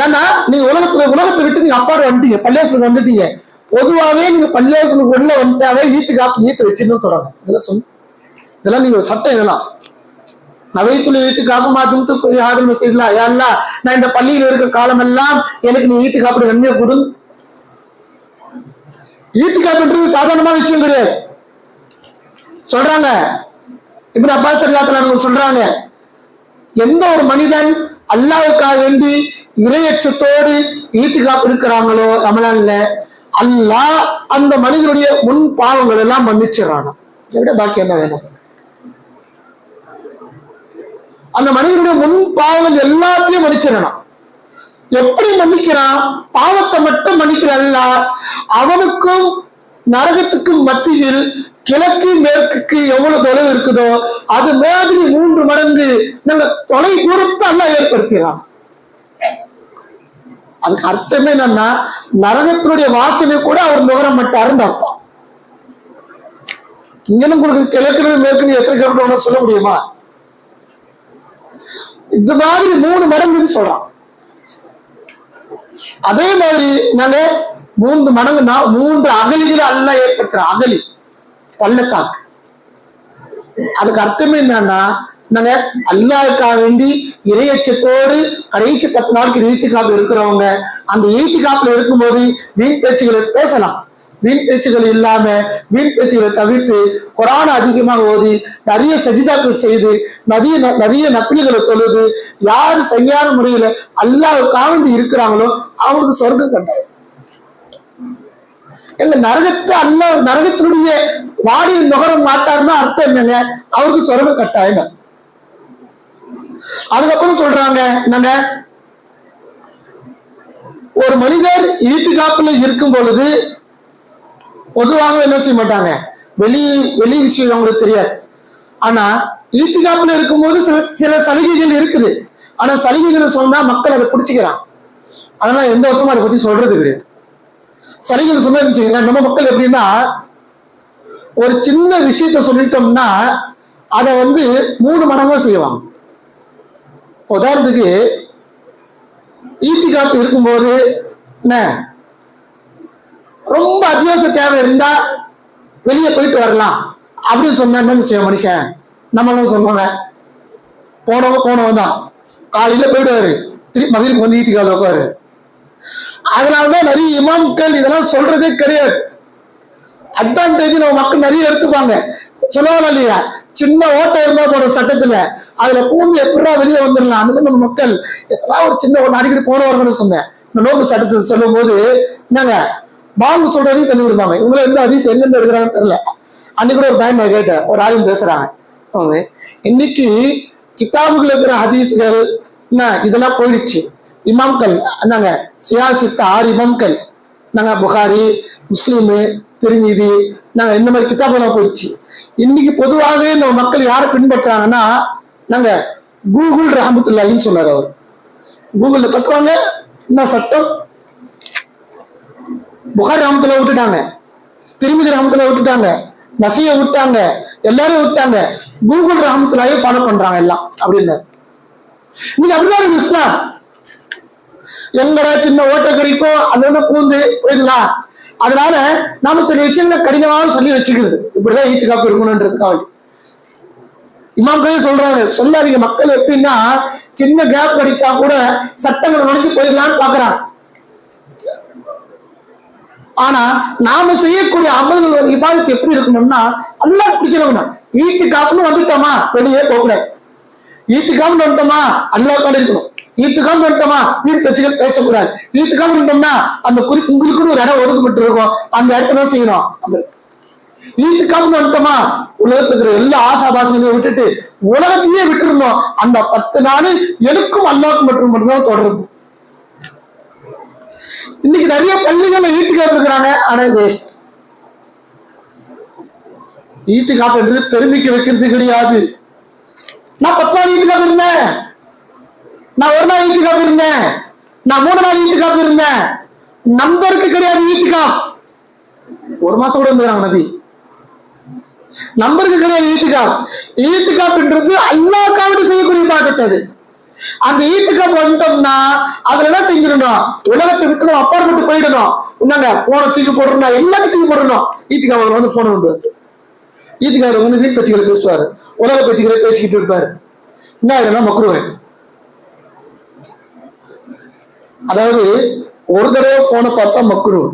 ஏன்னா நீங்க உலகத்தை விட்டு நீங்க அப்பாடு வந்துட்டீங்க, பள்ளியாசலுக்கு வந்துட்டீங்க. பொதுவாகவே நீங்க பள்ளியாசலுக்கு உள்ள வந்துட்டாவே ஈத்திகாப் வச்சிருந்தோம் சொல்றாங்க. இதெல்லாம் நீங்க சட்டம். இதெல்லாம் நவைத்துல ஈத்திகாப்பு மாத்தும் ஆதல் மசீதுல யாரெல்லாம் நான் இந்த பள்ளியில இருக்கிற காலம் எல்லாம் எனக்கு நீ ஈத்திகாப்பு நன்மையை கொடு. ஈத்திகாப்புன்றது சாதாரணமான விஷயம் கிடையாது. சொல்றாங்க இப்னு அப்பாஸ் ரலியல்லாஹு அன்ஹு சொல்றாங்க, எந்த ஒரு மனிதன் அல்லாஹ்வுக்காக வேண்டி இறையச்சத்தோடு ஈத்திகாப் இருக்கிறாங்களோ ரமலான்ல, அல்லாஹ் அந்த மனிதனுடைய முன் பாவங்கள் எல்லாம் மன்னிச்சிடறானா. இதை விட பாக்கி என்ன வேணும்? அந்த மனிதனுடைய முன் பாவங்கள் எல்லாத்தையும் மன்னிச்சிடறான். எப்படி மன்னிக்கிறான்? பாவத்தை மட்டும் மன்னிக்கிற அல்லாஹ் அவனுக்கும் நரகத்துக்கும் மத்தியில் கிழக்கு மேற்குக்கு எவ்வளவு தொலைவு இருக்குதோ அது மாதிரி 3 மடங்கு நம்ம தொலை தூரத்தை அல்லாஹ் ஏற்படுத்துகிறான். அதுக்கு அர்த்தமே என்னன்னா நரகத்தினுடைய வாசனை கூட அவர் நுகர மாட்டாருன்னு அர்த்தம். இங்கன்னு உங்களுக்கு கிழக்கு மேற்கு எத்தனை கிலோமீட்டர் சொல்ல முடியுமா? இந்த மாதிரி 3 மடங்குன்னு சொல்றான். அதே மாதிரி நாங்க 3 மடங்கு 3 அகலிகளை அல்லாஹ் ஏற்படுத்துறான். அகலி பள்ளத்தாக்கு. அதுக்கு அர்த்தமே என்னன்னா நாங்க அல்லாஹ்வுக்காக வேண்டி இறையச்சத்தோடு கடைசி 10 நாளுக்கு ஈத்திகாப் இருக்கிறவங்க அந்த ஈத்திகாப்ல இருக்கும்போது வீண் பேச்சுகளை பேசலாம். வீண் பேச்சுகள் இல்லாம வீண் பேச்சுகளை தவிர்த்து குர்ஆன் அதிகமாக ஓதி நிறைய சஜிதாக்கள் செய்து நிறைய நப்பில்களை தொழுது யாரு சரியான முறையில அல்லாஹ்வுக்காக வேண்டி இருக்கிறாங்களோ அவங்களுக்கு சொர்க்கம் கண்டாரு. எங்க நரகத்தை அல்லாஹ் நரகத்தினுடைய வாடியில் நுகர மாட்டாருன்னா அர்த்தம் என்னங்க? அவருக்கு சொர்க்கம் கட்டாயம். அதுக்கப்புறம் சொல்றாங்க நாங்க ஒரு மனிதர் ஈத்திகாப்புல இருக்கும் பொழுது பொதுவாக என்ன செய்ய மாட்டாங்க, வெளி விஷயம் அவங்களுக்கு தெரியாது. ஆனா ஈத்திகாப்புல இருக்கும்போது சில சலுகைகள் இருக்குது. ஆனா சலுகைகள் சொன்னா மக்கள் அதை பிடிச்சிக்கிறான். அதனால எந்த வருஷமும் அதை பத்தி சொல்றது கிடையாது. சலுகைகள் சொன்னா நம்ம மக்கள் எப்படின்னா ஒரு சின்ன விஷயத்த சொல்லிட்டோம்னா அதை 3 மடங்கா செய்வாங்க. உதாரணத்துக்கு ஈத்திகாப்பு இருக்கும்போது என்ன ரொம்ப அத்தியாவசிய தேவை இருந்தா வெளியே போயிட்டு வரலாம் அப்படின்னு சொன்ன என்ன செய்ய மனுஷன் நம்மளும் சொல்லுவாங்க, போனவன் தான் காலையில போயிடுவாரு, திருப்பி மகிழ்ச்சி வந்து ஈத்திக்கால உட்காரு. அதனாலதான் நிறைய இமாம்கள் இதெல்லாம் சொல்றதே கிடையாது. அட்வான்டேஜ் நம்ம மக்கள் நிறைய எடுத்துப்பாங்க. சொல்லுவாங்க இல்லையா, சின்ன ஓட்டை இருந்தா போற சட்டத்துல அதுல பூந்து எப்படா வெளியே வந்துடலாம். அந்த மாதிரி நம்ம மக்கள் எல்லாம் ஒரு சின்ன ஓட்டம் அடிக்கடி போனவர்கள் சொன்னேன். இந்த நோக்கு சட்டத்தை சொல்லும் போது என்னங்க பாம்பு சொல்றதையும் தள்ளி விடுவாங்க. இவங்களும் எந்த அதிசயம் எங்கெந்த எடுக்கிறாங்கன்னு தெரியல. அன்னைக்கு கூட ஒரு டைம் கேட்டேன், ஒரு ஆளும் பேசுறாங்க, இன்னைக்கு கிதாபுகள் இருக்கிற ஹதீஸ்கள் என்ன இதெல்லாம் போயிடுச்சு. இமாம்கள் நாங்க சியாசித்த 6 இமாம்கள் நாங்க புகாரி, முஸ்லீமு, திருமீதி, நாங்க இந்த மாதிரி கிதாபெல்லாம் போயிடுச்சு. இன்னைக்கு பொதுவாகவே நம்ம மக்கள் யாரை பின்பற்றாங்கன்னா, நாங்க கூகுள் ரஹமத்துல்லாஹின்னு சொன்னார். அவர் கூகுள்ல தட்டுவாங்க, என்ன சட்டம், புகாரி ரஹமத்துல்லா விட்டுட்டாங்க, திருமீதி ரஹமத்துல்லா விட்டுட்டாங்க, நசியை விட்டாங்க, எல்லாரும் விட்டாங்க, கூகுள் ரஹமத்துல்லாஹியை ஃபாலோ பண்றாங்க எல்லாம் அப்படின்னு. நீங்க அப்படிதான் இஸ்லாம். எங்கடா சின்ன ஓட்ட கிடைக்கும் அது பூந்து போயிடலாம். அதனால நாம சில விஷயங்களை கடினமாக சொல்லி வச்சுக்கிறது, இப்படிதான் ஈத்திகாப்பு இருக்கணும்ன்றதுக்காக. இமாம்களே சொல்றாங்க, சொல்லாதீங்க. மக்கள் எப்படின்னா சின்ன கேப் கிடைச்சா கூட சட்டங்கள் நுழைஞ்சு போயிடலான்னு பாக்குறாங்க. ஆனா நாம செய்யக்கூடிய அமல்கள் இபாதத்து எப்படி இருக்கணும்னா அல்லாஹ் பிடிச்சிடணும். ஈத்திகாப்புன்னு வந்துட்டோமா வெளியே போகக்கூடாது. ஈத்திகாப்புன்னு வந்துட்டோமா அல்லாஹ் கால இருக்கணும். ஈத்துக்காம வந்துட்டோமா வீடு பேச்சுகள் பேசக்கூடாது. ஈத்துக்காம இருந்தோம்னா அந்த குறிப்பு உங்களுக்குன்னு ஒரு இடம் ஒதுக்கப்பட்டு இருக்கும், அந்த இடத்துல செய்யணும். ஈத்துக்காம வந்துட்டோமா உலகத்துக்கு இருக்கிற எல்லா ஆசாபாசங்களையும் விட்டுட்டு உலகத்தையே விட்டுருந்தோம். அந்த 10 நாள் எனக்கும் அல்லாஹ்க்கும் மட்டும்தான் தொடர்பு. இன்னைக்கு நிறைய பள்ளிகள்ல ஈத்துக்காப்பு இருக்கிறாங்க, ஆனா வேஸ்ட். ஈத்துக்காப்பு என்று பெருமிக்க வைக்கிறது கிடையாது. நான் 10 நாள் ஈத்துக்காப்பு இருந்தேன், நான் 1 நாள் ஈத்திகாப் இருந்தேன், நான் 3 நாள் ஈத்திகாப் இருந்தேன். நம்பருக்கு கிடையாது ஈத்திகாப். 1 மாசம் கூட இருந்தாங்க நபி. நம்பருக்கு கிடையாது ஈத்திகாப். ஈத்திகாப்ன்றது அல்லாஹ்வுக்காக செய்யக்கூடிய இபாதத். அது அந்த ஈத்திகாப் வந்துட்டோம்னா அதுல என்ன செஞ்சிடணும், உலகத்தை விட்டு அப்பாற்பட்டு போயிடணும். என்னங்க போனை தூக்கி போடணும், எல்லாத்தையும் தூக்கி போடணும். ஈத்திகாப் வந்து போன உண்டு. ஈத்திகாப் வந்து வீண் பேச்சுக்களை பேசுவாரு, உலக பேச்சுக்களை பேசிக்கிட்டு இருப்பாரு. என்ன ஆயிடும்னா மக்ரூஹ். அதாவது ஒரு தடவை போன பார்த்தா மக்ரூஹ்,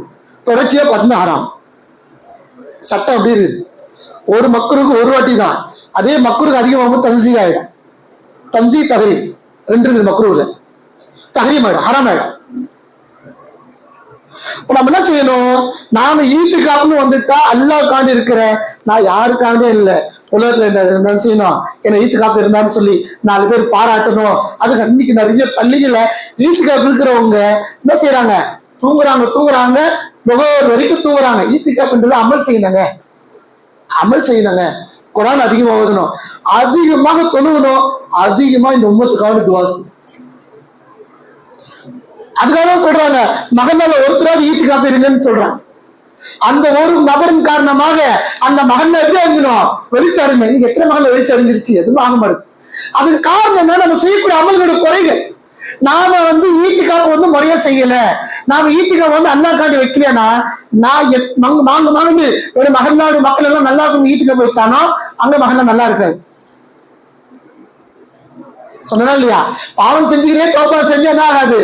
தொடர்ச்சியா பார்த்தா ஹராம். சட்டம் அப்படி இருக்குது. ஒரு மக்ரூஹ்க்கு 1 வாட்டி தான். அதே மக்ரூஹ் அதிகமாக தன்சீ ஆயிடும். தன்சீ தஹரீம் 2 இருக்குது. மக்ரூஹ்ல தஹரீம் ஆயிடும், ஹராம் ஆயிடும். நம்ம என்ன செய்யணும், நாம ஈத்திகாப்னு வந்துட்டா அல்லாஹ்க்காண்டி இருக்கிறேன், நான் யாருக்காண்டே இல்லை, உலகத்துல என்ன செய்யணும், என்ன ஈத்திகாப்பு இருந்தான்னு சொல்லி 4 பேர் பாராட்டணும். அதுக்கு இன்னைக்கு நிறைய பள்ளிகளை ஈத்திகாப்பு இருக்கிறவங்க என்ன செய்யறாங்க, தூங்குறாங்க முகவர் வரைக்கும் தூங்குறாங்க. ஈத்திகாப்புன்றது அமல் செய்யணுங்க, அமல் செய்யணுங்க. குர்ஆன் அதிகமாக ஓதணும், அதிகமாக தொழுகணும், அதிகமா இந்த உம்மத்துக்காக துஆ. அதுக்காக சொல்றாங்க மகனால ஒருத்தராவது ஈத்திகாப்பு இருங்கன்னு சொல்றாங்க. அந்த ஒரு நபரின் காரணமாக அந்த மகன் எப்படி அடைஞ்சணும், வெளிச்சடைங்க. இங்க எத்தனை மகள் வெளிச்சடைஞ்சிருச்சு, எதுவும் ஆக மாட்டேது. அதுக்கு காரணம் என்ன, நம்ம செய்யக்கூடிய அமல்களுடைய குறைகள். நாம ஈத்திகாப்பு முறையா செய்யல, நாம ஈத்திகாப்பு அல்லாஹ்க்காண்டி வைக்கலையா, நான் ஒரு மகனாடு மக்கள் எல்லாம் நல்லா ஈத்திகாப்பு வைத்தானோ அங்க மகன் நல்லா இருக்காது. சொன்னா இல்லையா, பாவம் செஞ்சுக்கிட்டே தோப்பா செஞ்சா என்ன ஆகாது,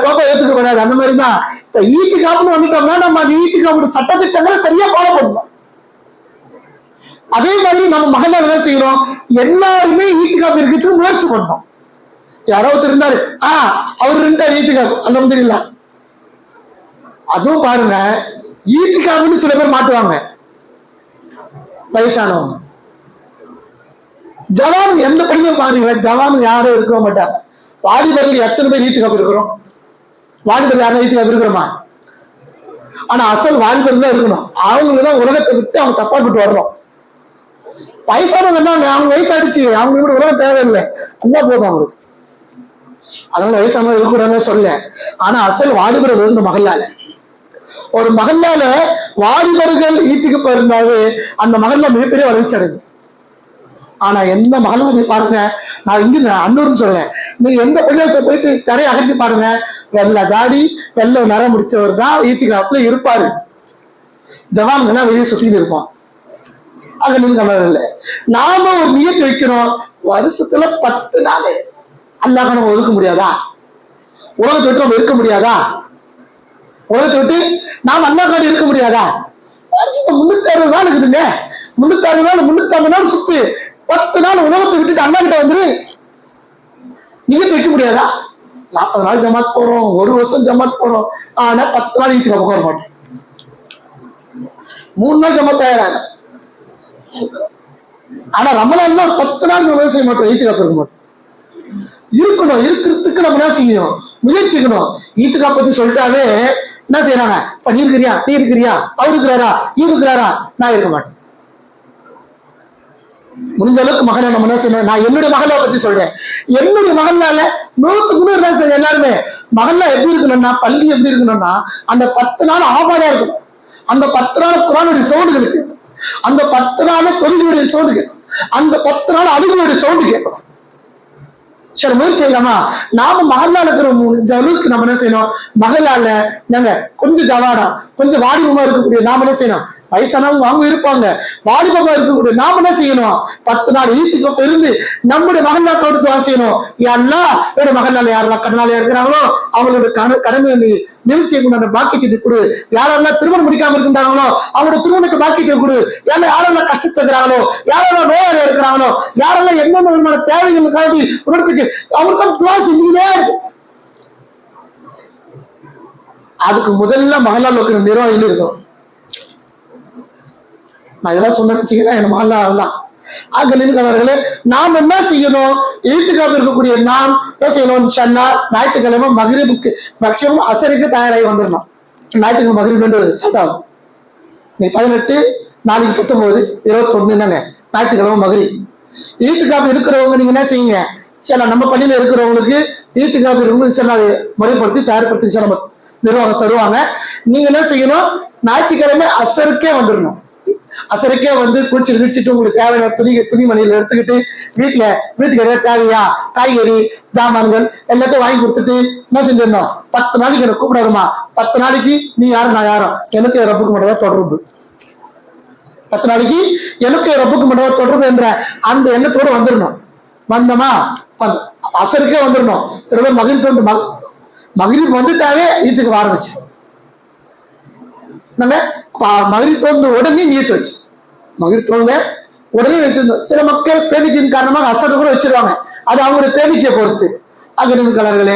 தோப்பா ஏத்துக்க கூடாது. அந்த மாதிரிதான் ஈத்திகாப்புன்னு வந்துட்டோம்னா நம்ம அந்த ஈத்திகாப்பு சட்டத்திட்டங்களை சரியா ஃபாலோ பண்ணணும். அதே மாதிரி நம்ம மகன் என்ன செய்யறோம், எல்லாருமே ஈத்திகாப்பு இருக்கிறதுக்கு முயற்சி பண்ணணும். யாரோ ஒருத்தர் இருந்தாரு, அவர் இருந்தார் ஈத்திகாப்பு, அல்ஹம்துலில்லாஹ். அதுவும் பாருங்க, ஈத்திகாப்புன்னு சில பேர் மாட்டுவாங்க, வயசானவங்க. ஜவான் எந்த படிக்கும் பாருங்க, ஜவான் யாரும் இருக்க மாட்டாங்க. வாலிபர்கள் எத்தனை பேர் ஈத்திகாப்பு இருக்கிறோம், வாலிபர் யாரும் ஈத்திகாப்பு இருக்கிறோமா? ஆனா அசல் வாலிபர் தான் இருக்கணும். அவங்களுக்குதான் உலகத்தை விட்டு அவங்க தப்பா விட்டு வர்றோம். வயசானவங்க இருந்தாங்க, அவங்க வயசாடிச்சு, அவங்க கூட உலகம் தேவையில்லை, நல்லா போதும் அவங்களுக்கு. அதனால வயசானவங்க இருக்கக்கூடாதுன்னு சொல்ல. ஆனா அசல் வாலிபர்கள் இருந்த மகளால, ஒரு மகளால வாலிபர்கள் ஈத்திகப்ப இருந்தாவே அந்த மகள்ல மிகப்பெரிய வளர்ச்சி அடையும். ஆனா எந்த மகளும் போய் பாருங்க, நான் இங்க அன்னூர்னு சொல்லேன், நீங்க எந்த பள்ளியத்தை போயிட்டு தரையை அகற்றி பாருங்க, வெள்ளை தாடி வெள்ளை நர முடிச்சவர் தான் ஈத்திகாப்புல இருப்பாரு. ஜவான்கள்லாம் வெளியே சுத்திட்டு இருப்பான். அங்க நின்று நாம ஒரு நியத்து வைக்கிறோம், வருஷத்துல 10 நாள் அல்லாஹ் நம்ம ஒதுக்க முடியாதா? உலகத்தை விட்டு நம்ம இருக்க முடியாதா? உலகத்தை விட்டு நாம் அல்லாஹ் இருக்க முடியாதா? வருஷத்துல 360 நாள் இருக்குதுங்க. 360 நாள் 350 நாள் சுத்து 10 நாள் உலகத்தை விட்டுட்டு அல்லாஹ் கிட்ட வந்துரு. நியத்து வைக்க முடியாதா? 40 நாள் ஜமாத் போறோம், 1 வருஷம் ஜமாத் போறோம், ஆனா 10 நாள் ஈத்துக்காஃப் உட்கார மாட்டோம். 3 நாள் ஜமாத் தயாராக, ஆனா ரமலான்ல ஒரு 10 நாள் நம்ம செய்ய மாட்டோம், ஈத்துக்காஃப் இருக்க மாட்டோம். இருக்கணும், இருக்கிறதுக்கு நம்ம என்ன செய்யணும், முயற்சிக்கணும். ஈத்துக்காஃப் பத்தி சொல்லிட்டாவே என்ன செய்யறாங்க, நீ இருக்கிறியா, நீ இருக்கிறியா, அவர் இருக்கிறாரா, இருக்கிறாரா, நான் இருக்க மாட்டேன். முடிஞ்ச அளவுக்கு மகனை நம்ம என்ன செய்யணும், நான் என்னுடைய மகளை பத்தி சொல்றேன். என்னுடைய மகனால 100க்கு 100 எல்லாருமே மகன்ல எப்படி இருக்கணும்னா, பள்ளி எப்படி இருக்கணும்னா, அந்த 10 நாள் ஆபாடா இருக்கணும். அந்த 10 நாள் குரானுடைய சவுண்டு கேட்கும், அந்த 10 நாள் தொழிலுடைய சவுண்டு கேட்கும், அந்த 10 நாள் அழுகுடைய சவுண்டு கேட்கணும். சரி, முயற்சி செய்யலாமா? நாம மகளால இருக்கிற அளவுக்கு நம்ம என்ன செய்யணும், மகளால நாங்க கொஞ்சம் ஜவாடா கொஞ்சம் வாடிபமா இருக்கக்கூடிய நாம என்ன செய்யணும், வயசானவங்க அவங்க இருப்பாங்க, வாலிபமா இருக்கக்கூடிய நாம என்ன செய்யணும், 10 நாள் ஈத்துக்காஃப் இருந்து நம்முடைய மகள்லா கொடுத்து செய்யணும். யாரெல்லாம் என்னோட மகள்னால யாரெல்லாம் கடனாளியா இருக்கிறாங்களோ அவங்களோட கடமை நிவர்த்தி செய்யக்கூடிய அந்த பாக்கியத்தை கொடு. யாரெல்லாம் திருமணம் முடிக்காம இருக்கின்றாங்களோ அவங்களோட திருமணத்தை பாக்கியத்தை கொடு. யாரெல்லாம் கஷ்டத்தை இருக்கிறாங்களோ, யாரெல்லாம் நோயாளியா இருக்கிறாங்களோ, யாரெல்லாம் எந்தெந்த விதமான தேவைகளுக்காக உணர்வுக்கு அவங்களுக்கான துவா செஞ்சுக்கிட்டே இருக்கு. அதுக்கு முதல்ல மகளால் இருக்கிற நிர்வாகிகள் இருக்கும். நான் இதெல்லாம் சொன்னீங்கன்னா என் மகளால் ஆகலே நாம் என்ன செய்யணும், ஈத்துக்காஃப் இருக்கக்கூடிய நாம் என்ன செய்யணும், இன்ஷா ஞாயிற்றுக்கிழமை மக்ரிபுக்கு பட்சம் அசருக்கு தயாராகி வந்துடணும். ஞாயிற்றுக்கிழமை மக்ரிப் செட் ஆகும். நீ 18 நாளைக்கு 19 21 என்னங்க ஞாயிற்றுக்கிழமை மக்ரிப். ஈத்துக்காஃப் இருக்கிறவங்க நீங்க என்ன செய்யுங்க, சில நம்ம பள்ளியில இருக்கிறவங்களுக்கு ஈத்துக்காஃப் இருக்கவங்க சில முறைப்படுத்தி தயார்படுத்தி நம்ம நிர்வாகம் தருவாங்க. நீங்க என்ன செய்யணும், ஞாயிற்றுக்கிழமை அசருக்கே வந்துடணும். அசருக்கே வந்து குளிச்சுட்டு குளிச்சுட்டு உங்களுக்கு தேவையான துணிமணிகள் எடுத்துக்கிட்டு வீட்டுக்கு எதாவது தேவையா காய்கறி ஜாமான்கள் எல்லாத்தையும் வாங்கி கொடுத்துட்டு என்ன செஞ்சிடணும், 10 நாளைக்கு எனக்கு கூப்பிடாதுமா, 10 நாளைக்கு நீ யாரும் நான் யாரும், எனக்கு ரப்புக்கு மட்டும் தொடர்பு, 10 நாளைக்கு எனக்கு ரப்புக்கு மட்டும் தொடர்பு என்ற அந்த எண்ணத்தோடு வந்துடணும். வந்தோமா அசருக்கே வந்துடணும். சில பேர் மகிழ்ச்சி வந்துட்டாவே இதுக்கு ஆரம்பிச்சு நாங்க மகிழ்ச்சி தோன்று உடனே நீத்து வச்சு மகிழ்ச்சி தோணுங்க உடனே வச்சிருந்தோம். சில மக்கள் பேணிக்கையின் காரணமாக அசர் கூட வச்சிருவாங்க, அது அவங்களுடைய பேணிக்கையை பொறுத்து. அங்கே கலர்களே